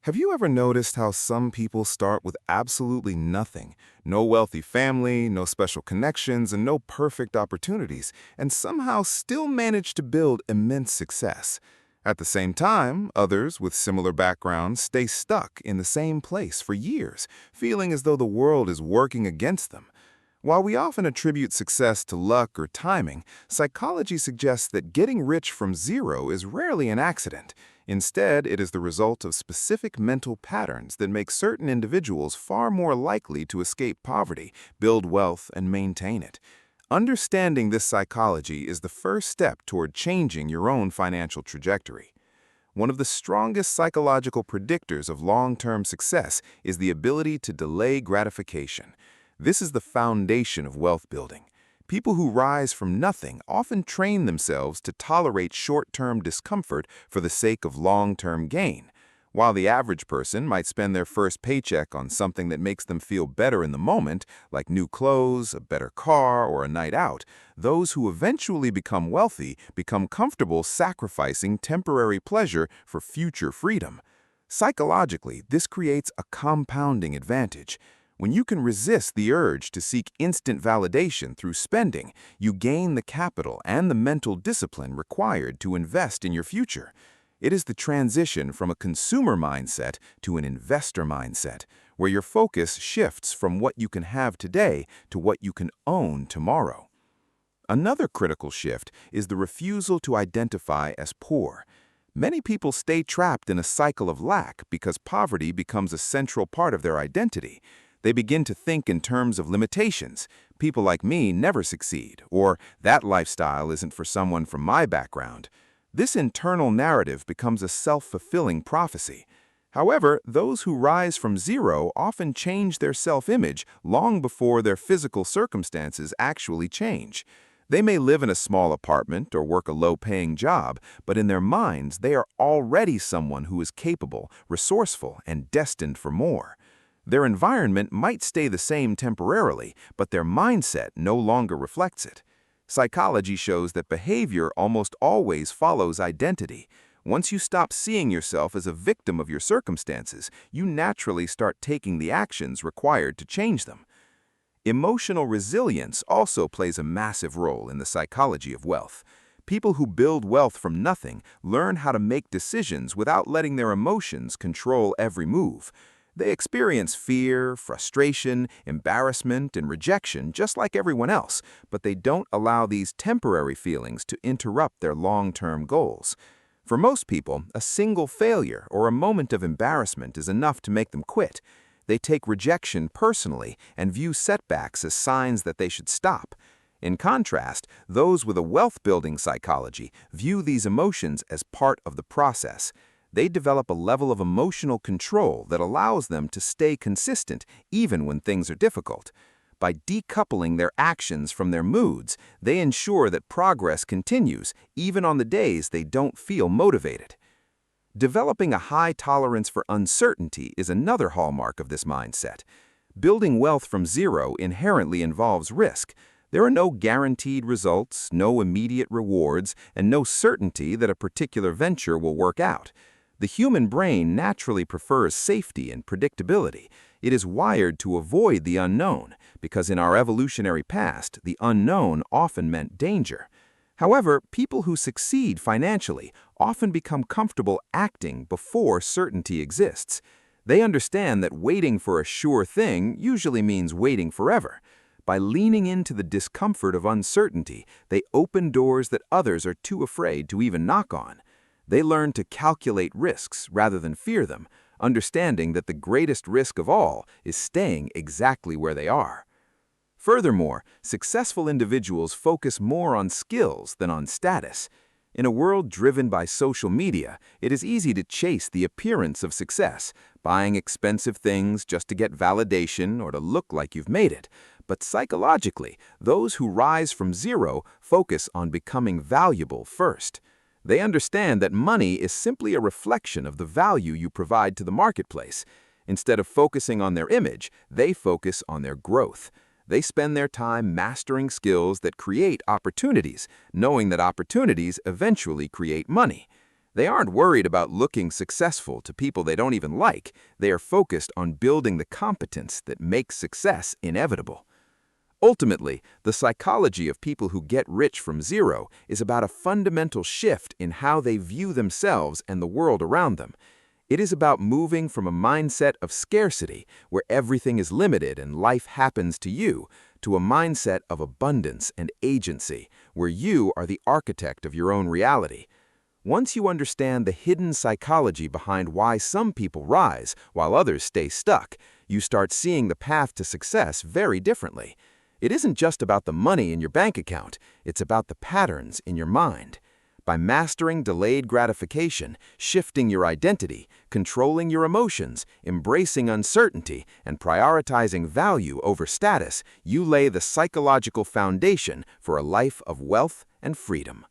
Have you ever noticed how some people start with absolutely nothing? No wealthy family, no special connections, and no perfect opportunities, and somehow still manage to build immense success. At the same time, others with similar backgrounds stay stuck in the same place for years, feeling as though the world is working against them. While we often attribute success to luck or timing, psychology suggests that getting rich from zero is rarely an accident. Instead, it is the result of specific mental patterns that make certain individuals far more likely to escape poverty, build wealth, and maintain it. Understanding this psychology is the first step toward changing your own financial trajectory. One of the strongest psychological predictors of long-term success is the ability to delay gratification. This is the foundation of wealth building. People who rise from nothing often train themselves to tolerate short-term discomfort for the sake of long-term gain. While the average person might spend their first paycheck on something that makes them feel better in the moment, like new clothes, a better car, or a night out, those who eventually become wealthy become comfortable sacrificing temporary pleasure for future freedom. Psychologically, this creates a compounding advantage. When you can resist the urge to seek instant validation through spending, you gain the capital and the mental discipline required to invest in your future. It is the transition from a consumer mindset to an investor mindset, where your focus shifts from what you can have today to what you can own tomorrow. Another critical shift is the refusal to identify as poor. Many people stay trapped in a cycle of lack because poverty becomes a central part of their identity. They begin to think in terms of limitations. People like me never succeed, or that lifestyle isn't for someone from my background. This internal narrative becomes a self-fulfilling prophecy. However, those who rise from zero often change their self-image long before their physical circumstances actually change. They may live in a small apartment or work a low-paying job, but in their minds, they are already someone who is capable, resourceful, and destined for more. Their environment might stay the same temporarily, but their mindset no longer reflects it. Psychology shows that behavior almost always follows identity. Once you stop seeing yourself as a victim of your circumstances, you naturally start taking the actions required to change them. Emotional resilience also plays a massive role in the psychology of wealth. People who build wealth from nothing learn how to make decisions without letting their emotions control every move. They experience fear, frustration, embarrassment, and rejection just like everyone else, but they don't allow these temporary feelings to interrupt their long-term goals. For most people, a single failure or a moment of embarrassment is enough to make them quit. They take rejection personally and view setbacks as signs that they should stop. In contrast, those with a wealth-building psychology view these emotions as part of the process. They develop a level of emotional control that allows them to stay consistent even when things are difficult. By decoupling their actions from their moods, they ensure that progress continues even on the days they don't feel motivated. Developing a high tolerance for uncertainty is another hallmark of this mindset. Building wealth from zero inherently involves risk. There are no guaranteed results, no immediate rewards, and no certainty that a particular venture will work out. The human brain naturally prefers safety and predictability. It is wired to avoid the unknown, because in our evolutionary past, the unknown often meant danger. However, people who succeed financially often become comfortable acting before certainty exists. They understand that waiting for a sure thing usually means waiting forever. By leaning into the discomfort of uncertainty, they open doors that others are too afraid to even knock on. They learn to calculate risks rather than fear them, understanding that the greatest risk of all is staying exactly where they are. Furthermore, successful individuals focus more on skills than on status. In a world driven by social media, it is easy to chase the appearance of success, buying expensive things just to get validation or to look like you've made it. But psychologically, those who rise from zero focus on becoming valuable first. They understand that money is simply a reflection of the value you provide to the marketplace. Instead of focusing on their image, they focus on their growth. They spend their time mastering skills that create opportunities, knowing that opportunities eventually create money. They aren't worried about looking successful to people they don't even like. They are focused on building the competence that makes success inevitable. Ultimately, the psychology of people who get rich from zero is about a fundamental shift in how they view themselves and the world around them. It is about moving from a mindset of scarcity, where everything is limited and life happens to you, to a mindset of abundance and agency, where you are the architect of your own reality. Once you understand the hidden psychology behind why some people rise while others stay stuck, you start seeing the path to success very differently. It isn't just about the money in your bank account, it's about the patterns in your mind. By mastering delayed gratification, shifting your identity, controlling your emotions, embracing uncertainty, and prioritizing value over status, you lay the psychological foundation for a life of wealth and freedom.